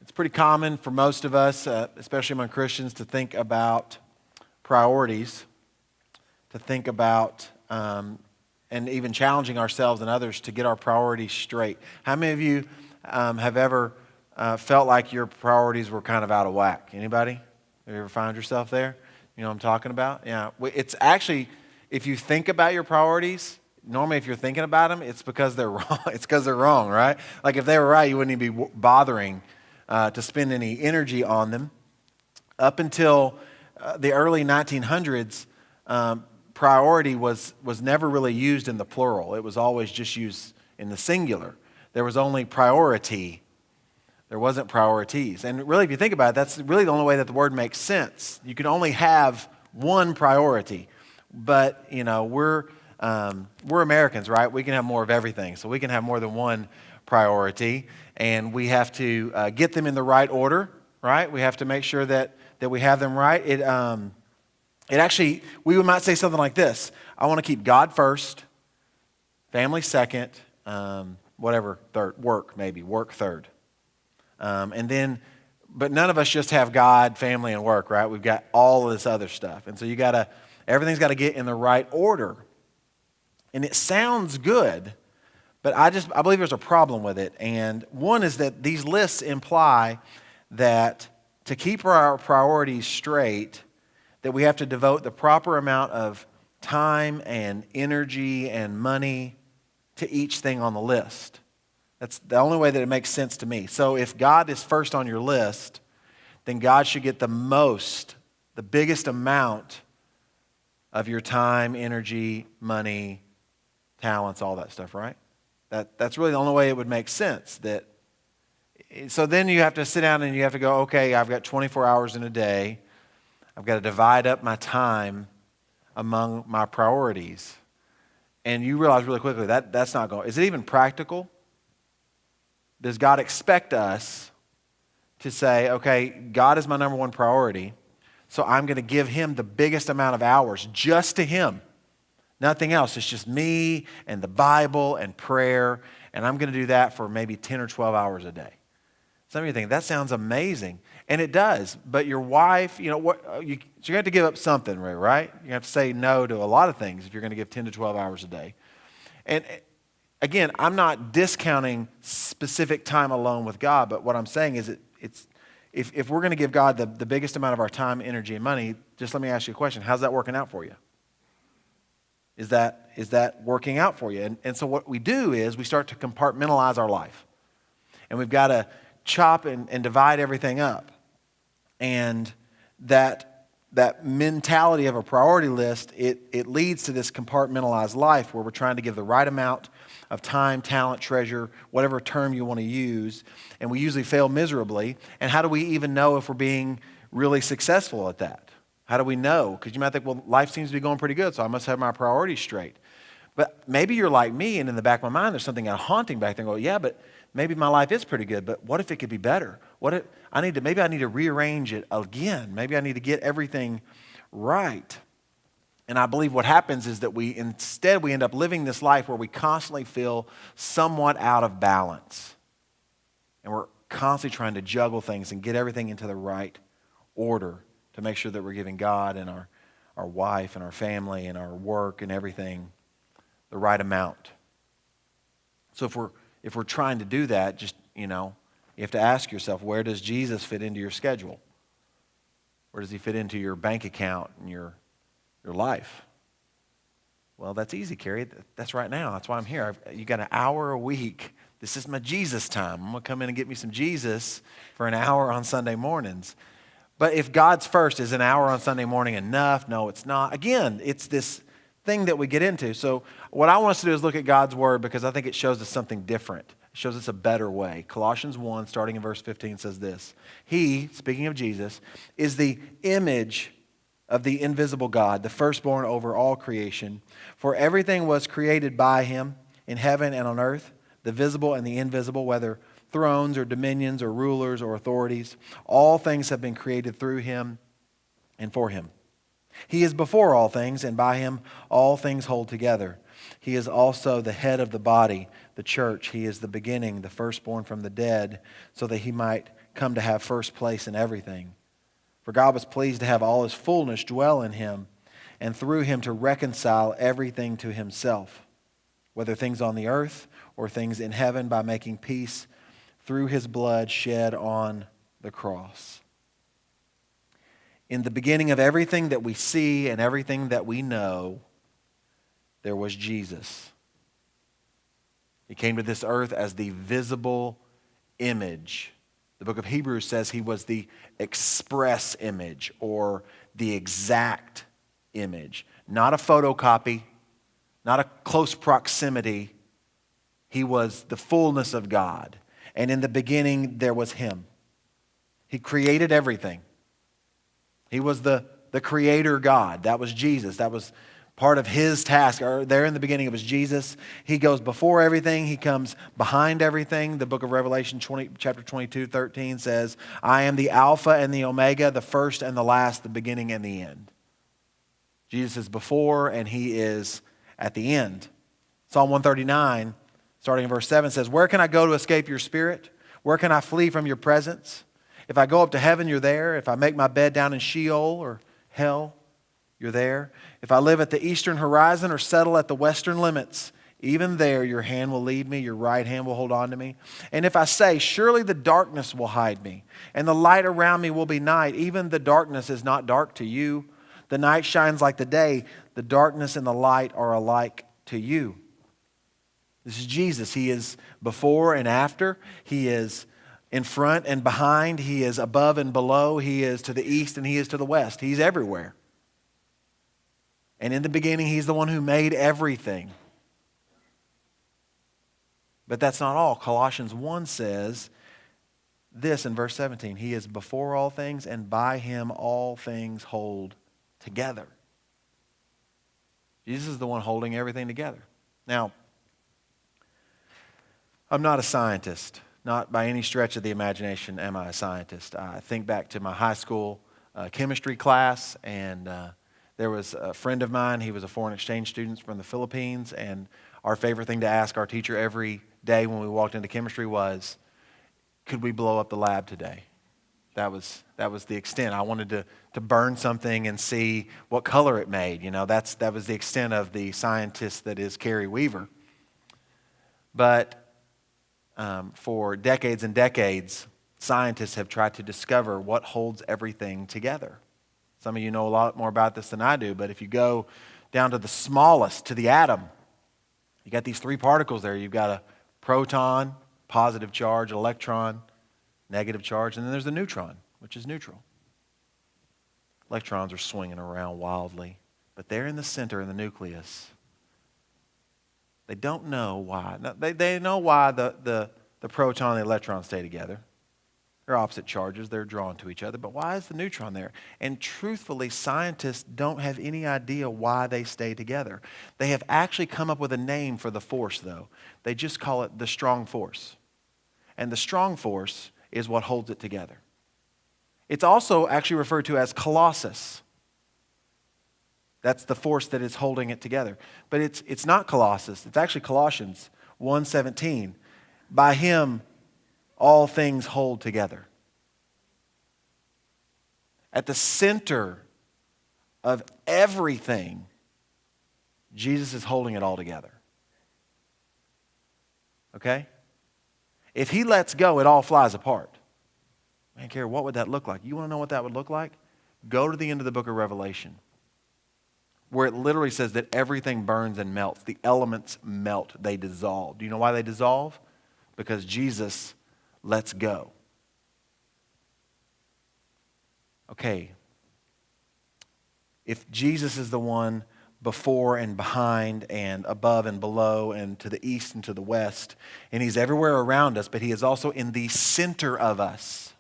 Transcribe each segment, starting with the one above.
It's pretty common for most of us, especially among Christians, to think about priorities, to think about and even challenging ourselves and others to get our priorities straight. How many of you have ever felt like your priorities were kind of out of whack? Anybody? Have you ever found yourself there? You know what I'm talking about? Yeah. It's actually, if you think about your priorities, normally if you're thinking about them, it's because they're wrong. It's because they're wrong, right? Like if they were right, you wouldn't even be bothering to spend any energy on them. Up until the early 1900s, priority was never really used in the plural. It was always just used in the singular. There was only priority. There wasn't priorities. And really, if you think about it, that's really the only way that the word makes sense. You can only have one priority. But, you know, we're Americans, right? We can have more of everything. So we can have more than one priority. And we have to get them in the right order, right? We have to make sure that we have them right. It actually, we might say something like this. I want to keep God first, family second, whatever, third, work third. And then, but none of us just have God, family, and work, right? We've got all of this other stuff. And so everything's got to get in the right order. And it sounds good, but I believe there's a problem with it. And one is that these lists imply that to keep our priorities straight, that we have to devote the proper amount of time and energy and money to each thing on the list. That's the only way that it makes sense to me. So if God is first on your list, then God should get the biggest amount of your time, energy, money, talents, all that stuff, right? That's really the only way it would make sense. So then you have to sit down and you have to go, okay, I've got 24 hours in a day. I've got to divide up my time among my priorities. And you realize really quickly that's not going. Is it even practical? Does God expect us to say, okay, God is my number one priority, so I'm going to give him the biggest amount of hours just to him? Nothing else. It's just me and the Bible and prayer, and I'm going to do that for maybe 10 or 12 hours a day. Some of you think, that sounds amazing. And it does. But your wife, you know, so you have to give up something, right? You have to say no to a lot of things if you're going to give 10 to 12 hours a day. And again, I'm not discounting specific time alone with God, but what I'm saying is if we're going to give God the biggest amount of our time, energy, and money, just let me ask you a question. How's that working out for you? Is that working out for you? And so what we do is we start to compartmentalize our life. And we've got to chop and divide everything up. And that mentality of a priority list, it leads to this compartmentalized life where we're trying to give the right amount of time, talent, treasure, whatever term you want to use. And we usually fail miserably. And how do we even know if we're being really successful at that? How do we know? Because you might think, well, life seems to be going pretty good, so I must have my priorities straight. But maybe you're like me, and in the back of my mind, there's something haunting back there. And go, yeah, but maybe my life is pretty good, but what if it could be better? Maybe I need to rearrange it again. Maybe I need to get everything right. And I believe what happens is that we end up living this life where we constantly feel somewhat out of balance. And we're constantly trying to juggle things and get everything into the right order to make sure that we're giving God and our wife and our family and our work and everything the right amount. So if we're trying to do that, just, you have to ask yourself, where does Jesus fit into your schedule? Where does he fit into your bank account and your life? Well, that's easy, Cary. That's right now. That's why I'm here. You got an hour a week. This is my Jesus time. I'm going to come in and get me some Jesus for an hour on Sunday mornings. But if God's first, is an hour on Sunday morning enough? No, it's not. Again, it's this thing that we get into. So what I want us to do is look at God's word because I think it shows us something different. It shows us a better way. Colossians 1, starting in verse 15, says this. He, speaking of Jesus, is the image of the invisible God, the firstborn over all creation. For everything was created by him in heaven and on earth, the visible and the invisible, whether thrones or dominions or rulers or authorities. All things have been created through him and for him. He is before all things, and by him all things hold together. He is also the head of the body, the church. He is the beginning, the firstborn from the dead, so that he might come to have first place in everything. For God was pleased to have all his fullness dwell in him, and through him to reconcile everything to himself, whether things on the earth or things in heaven, by making peace through his blood shed on the cross. In the beginning of everything that we see and everything that we know, there was Jesus. He came to this earth as the visible image. The book of Hebrews says he was the express image, or the exact image. Not a photocopy, not a close proximity. He was the fullness of God. And in the beginning, there was him. He created everything. He was the creator God. That was Jesus. That was part of his task. There in the beginning, it was Jesus. He goes before everything. He comes behind everything. The book of Revelation, chapter 22:13 says, I am the Alpha and the Omega, the first and the last, the beginning and the end. Jesus is before and he is at the end. Psalm 139, starting in verse 7, says, where can I go to escape your spirit? Where can I flee from your presence? If I go up to heaven, you're there. If I make my bed down in Sheol or hell, you're there. If I live at the eastern horizon or settle at the western limits, even there your hand will lead me, your right hand will hold on to me. And if I say, surely the darkness will hide me, and the light around me will be night, even the darkness is not dark to you. The night shines like the day. The darkness and the light are alike to you. This is Jesus. He is before and after. He is in front and behind. He is above and below. He is to the east and he is to the west. He's everywhere. And in the beginning, he's the one who made everything. But that's not all. Colossians 1 says this in verse 17. He is before all things, and by him all things hold together. Jesus is the one holding everything together. Now, I'm not a scientist. Not by any stretch of the imagination am I a scientist. I think back to my high school chemistry class, and there was a friend of mine. He was a foreign exchange student from the Philippines, and our favorite thing to ask our teacher every day when we walked into chemistry was, could we blow up the lab today? That was the extent. I wanted to burn something and see what color it made. You know, that was the extent of the scientist that is Cary Weaver. But for decades and decades, scientists have tried to discover what holds everything together. Some of you know a lot more about this than I do, but if you go down to the smallest, to the atom, you got these three particles there. You've got a proton, positive charge, electron, negative charge, and then there's the neutron, which is neutral. Electrons are swinging around wildly, but they're in the center, in the nucleus. They don't know why. They know why the proton and the electron stay together. They're opposite charges. They're drawn to each other. But why is the neutron there? And truthfully, scientists don't have any idea why they stay together. They have actually come up with a name for the force, though. They just call it the strong force. And the strong force is what holds it together. It's also actually referred to as Colossus. That's the force that is holding it together. But it's not Colossus. It's actually Colossians 1:17. By him, all things hold together. At the center of everything, Jesus is holding it all together. Okay? If he lets go, it all flies apart. Man, Cary, what would that look like? You want to know what that would look like? Go to the end of the book of Revelation, where it literally says that everything burns and melts. The elements melt. They dissolve. Do you know why they dissolve? Because Jesus lets go. Okay. If Jesus is the one before and behind and above and below and to the east and to the west, and he's everywhere around us, but he is also in the center of us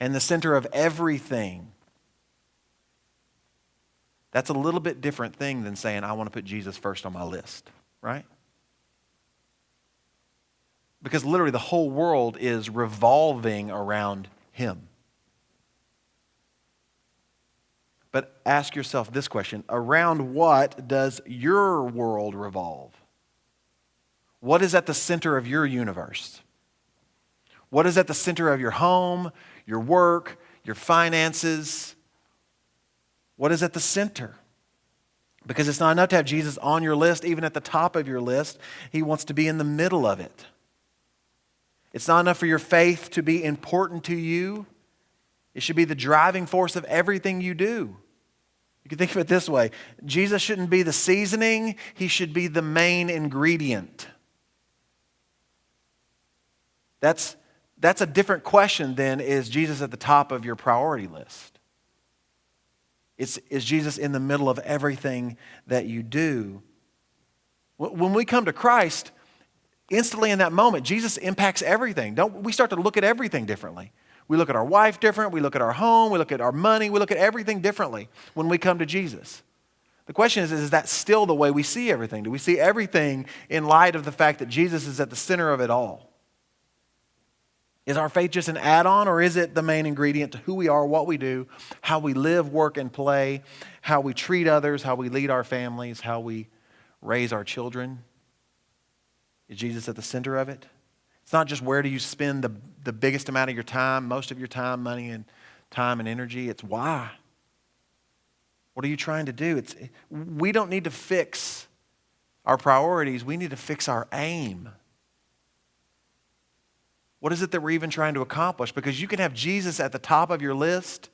and the center of everything, that's a little bit different thing than saying, I want to put Jesus first on my list, right? Because literally the whole world is revolving around him. But ask yourself this question: around what does your world revolve? What is at the center of your universe? What is at the center of your home, your work, your finances? What is at the center? Because it's not enough to have Jesus on your list, even at the top of your list. He wants to be in the middle of it. It's not enough for your faith to be important to you. It should be the driving force of everything you do. You can think of it this way. Jesus shouldn't be the seasoning. He should be the main ingredient. That's a different question than, is Jesus at the top of your priority list? Is Jesus in the middle of everything that you do? When we come to Christ, instantly in that moment, Jesus impacts everything. We start to look at everything differently. We look at our wife different. We look at our home. We look at our money. We look at everything differently when we come to Jesus. The question is that still the way we see everything? Do we see everything in light of the fact that Jesus is at the center of it all? Is our faith just an add-on, or is it the main ingredient to who we are, what we do, how we live, work, and play, how we treat others, how we lead our families, how we raise our children? Is Jesus at the center of it? It's not just where do you spend the biggest amount of your time, most of your time, money, and time and energy. It's why. What are you trying to do? We don't need to fix our priorities. We need to fix our aim. What is it that we're even trying to accomplish? Because you can have Jesus at the top of your list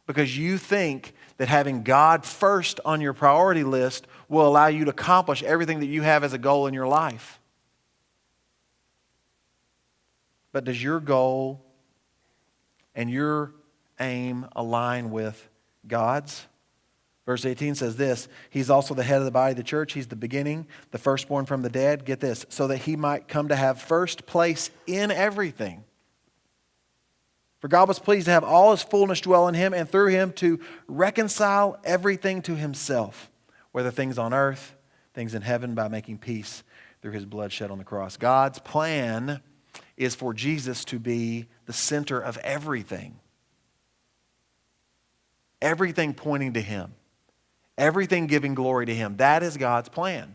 because you think that having God first on your priority list will allow you to accomplish everything that you have as a goal in your life. But does your goal and your aim align with God's? Verse 18 says this, He's also the head of the body of the church. He's the beginning, the firstborn from the dead. Get this, so that He might come to have first place in everything. For God was pleased to have all His fullness dwell in Him, and through Him to reconcile everything to Himself, whether things on earth, things in heaven, by making peace through His blood shed on the cross. God's plan is for Jesus to be the center of everything. Everything pointing to Him. Everything giving glory to Him. That is God's plan.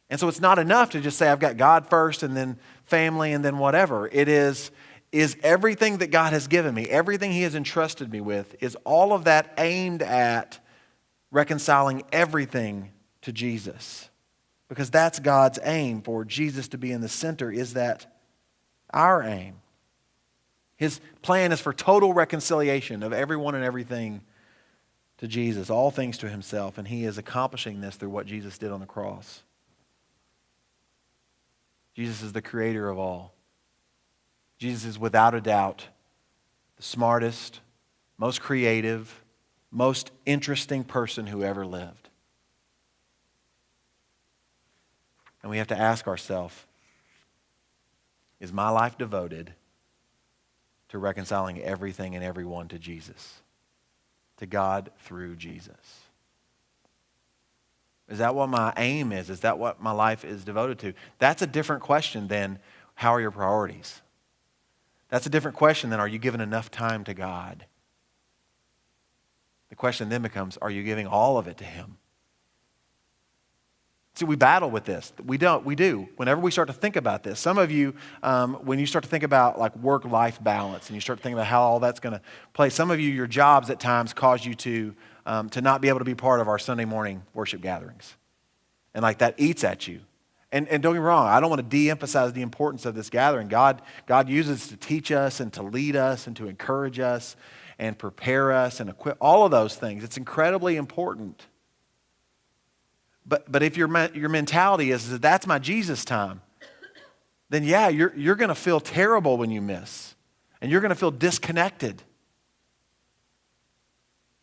And so it's not enough to just say, I've got God first and then family and then whatever. It is everything that God has given me, everything He has entrusted me with, is all of that aimed at reconciling everything to Jesus. Because that's God's aim, for Jesus to be in the center. Is that our aim? His plan is for total reconciliation of everyone and everything to Jesus, all things to Himself, and He is accomplishing this through what Jesus did on the cross. Jesus is the creator of all. Jesus is without a doubt the smartest, most creative, most interesting person who ever lived. And we have to ask ourselves, is my life devoted to reconciling everything and everyone to Jesus? To God through Jesus? Is that what my aim is? Is that what my life is devoted to? That's a different question than how are your priorities? That's a different question than are you giving enough time to God? The question then becomes, are you giving all of it to Him? See, we battle with this. We do. Whenever we start to think about this. Some of you, when you start to think about like work-life balance and you start to think about how all that's going to play, some of you, your jobs at times cause you to not be able to be part of our Sunday morning worship gatherings. And like that eats at you. And don't get me wrong, I don't want to de-emphasize the importance of this gathering. God uses it to teach us and to lead us and to encourage us and prepare us and equip, all of those things. It's incredibly important. But if your mentality is that that's my Jesus time, then yeah, you're going to feel terrible when you miss. And you're going to feel disconnected.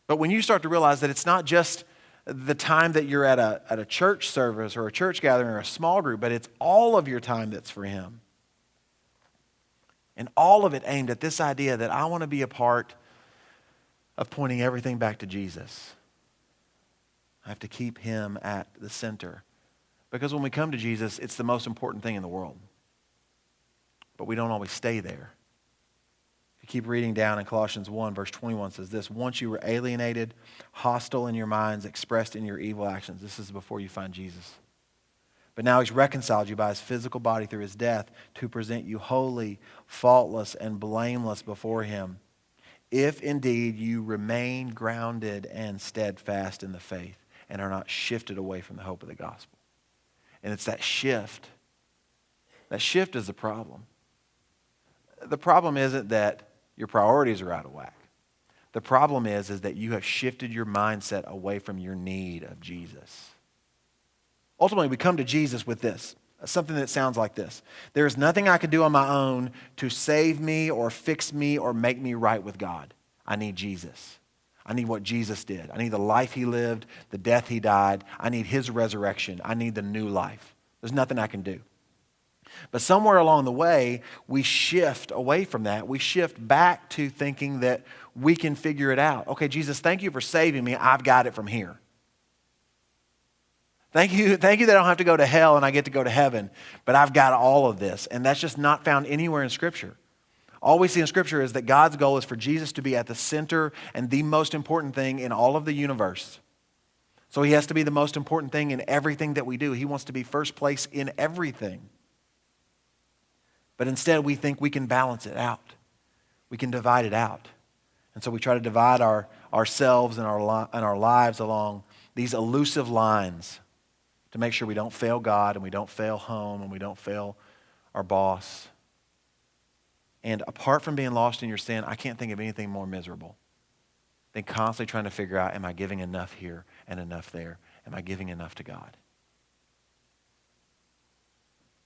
But when you start to realize that it's not just the time that you're at a church service or a church gathering or a small group, but it's all of your time that's for Him. And all of it aimed at this idea that I want to be a part of pointing everything back to Jesus. I have to keep Him at the center. Because when we come to Jesus, it's the most important thing in the world. But we don't always stay there. If you keep reading down in Colossians 1, verse 21 says this, once you were alienated, hostile in your minds, expressed in your evil actions. This is before you find Jesus. But now he's reconciled you by his physical body through his death to present you holy, faultless, and blameless before him, if indeed you remain grounded and steadfast in the faith and are not shifted away from the hope of the gospel. And it's that shift. That shift is the problem. The problem isn't that your priorities are out of whack. The problem is that you have shifted your mindset away from your need of Jesus. Ultimately, we come to Jesus with this, something that sounds like this. There is nothing I can do on my own to save me or fix me or make me right with God. I need Jesus. I need what Jesus did. I need the life he lived, the death he died. I need his resurrection. I need the new life. There's nothing I can do. But somewhere along the way, we shift away from that. We shift back to thinking that we can figure it out. Okay, Jesus, thank you for saving me. I've got it from here. Thank you that I don't have to go to hell and I get to go to heaven, but I've got all of this. And that's just not found anywhere in Scripture. All we see in Scripture is that God's goal is for Jesus to be at the center and the most important thing in all of the universe. So he has to be the most important thing in everything that we do. He wants to be first place in everything. But instead, we think we can balance it out. We can divide it out. And so we try to divide ourselves and our lives along these elusive lines to make sure we don't fail God and we don't fail home and we don't fail our boss. And apart from being lost in your sin, I can't think of anything more miserable than constantly trying to figure out, am I giving enough here and enough there? Am I giving enough to God?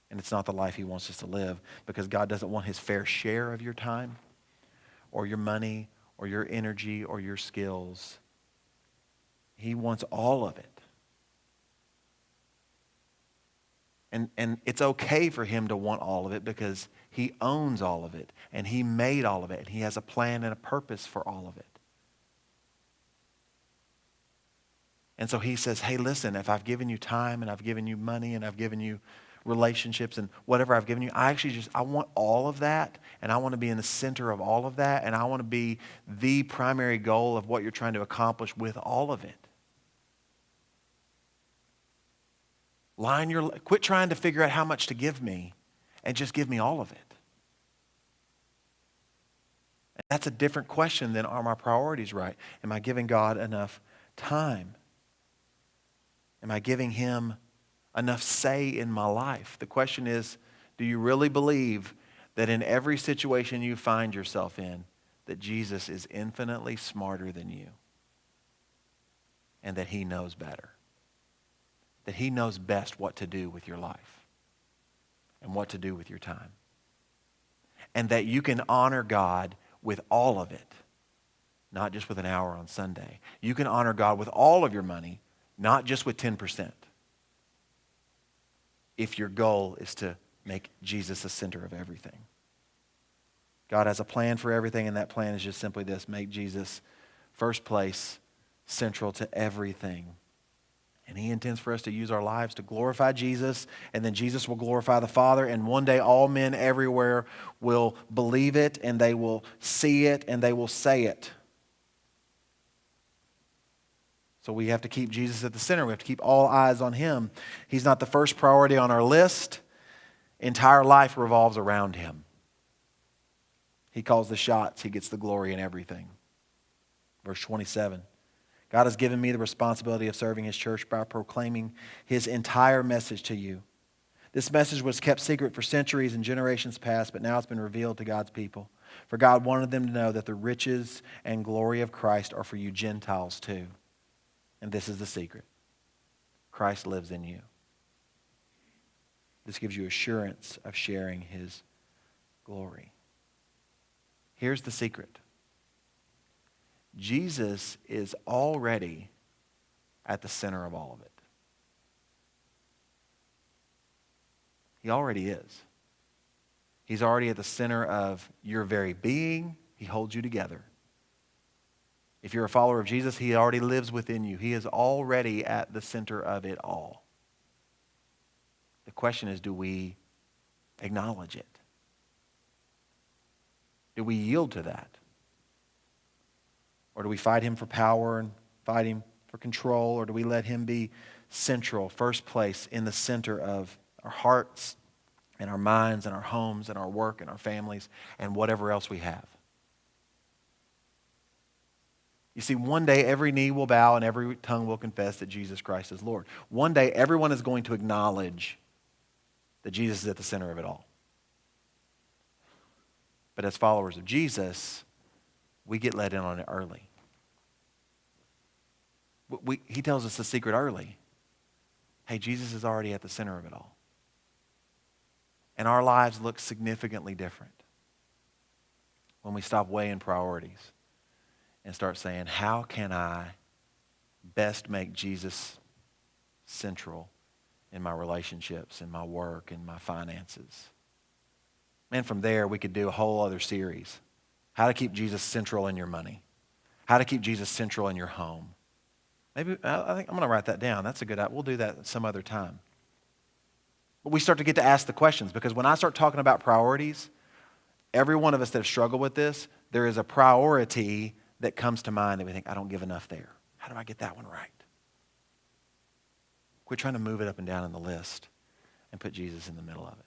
And it's not the life he wants us to live, because God doesn't want his fair share of your time or your money or your energy or your skills. He wants all of it. And it's okay for him to want all of it because he owns all of it and he made all of it and he has a plan and a purpose for all of it. And so he says, hey, listen, if I've given you time and I've given you money and I've given you relationships and whatever I've given you, I want all of that, and I want to be in the center of all of that, and I want to be the primary goal of what you're trying to accomplish with all of it. Quit trying to figure out how much to give me and just give me all of it. And that's a different question than, are my priorities right? Am I giving God enough time? Am I giving him enough say in my life? The question is, do you really believe that in every situation you find yourself in, that Jesus is infinitely smarter than you and that he knows better? That he knows best what to do with your life and what to do with your time. And that you can honor God with all of it, not just with an hour on Sunday. You can honor God with all of your money, not just with 10%. If your goal is to make Jesus the center of everything. God has a plan for everything, and that plan is just simply this: make Jesus first place, central to everything. And he intends for us to use our lives to glorify Jesus, and then Jesus will glorify the Father, and one day all men everywhere will believe it, and they will see it, and they will say it. So we have to keep Jesus at the center. We have to keep all eyes on him. He's not the first priority on our list. Entire life revolves around him. He calls the shots. He gets the glory in everything. Verse 27. God has given me the responsibility of serving his church by proclaiming his entire message to you. This message was kept secret for centuries and generations past, but now it's been revealed to God's people. For God wanted them to know that the riches and glory of Christ are for you Gentiles too. And this is the secret: Christ lives in you. This gives you assurance of sharing his glory. Here's the secret. Jesus is already at the center of all of it. He already is. He's already at the center of your very being. He holds you together. If you're a follower of Jesus, he already lives within you. He is already at the center of it all. The question is, do we acknowledge it? Do we yield to that? Or do we fight him for power and fight him for control? Or do we let him be central, first place in the center of our hearts and our minds and our homes and our work and our families and whatever else we have. You see, one day every knee will bow and every tongue will confess that Jesus Christ is Lord. One day everyone is going to acknowledge that Jesus is at the center of it all. But as followers of Jesus, we get let in on it early. He tells us the secret early. Hey, Jesus is already at the center of it all. And our lives look significantly different when we stop weighing priorities and start saying, how can I best make Jesus central in my relationships, in my work, in my finances? And from there, we could do a whole other series. How to keep Jesus central in your money. How to keep Jesus central in your home. Maybe, I think I'm going to write that down. That's a good idea. We'll do that some other time. But we start to get to ask the questions, because when I start talking about priorities, every one of us that have struggled with this, there is a priority that comes to mind that we think, I don't give enough there. How do I get that one right? Quit trying to move it up and down in the list and put Jesus in the middle of it.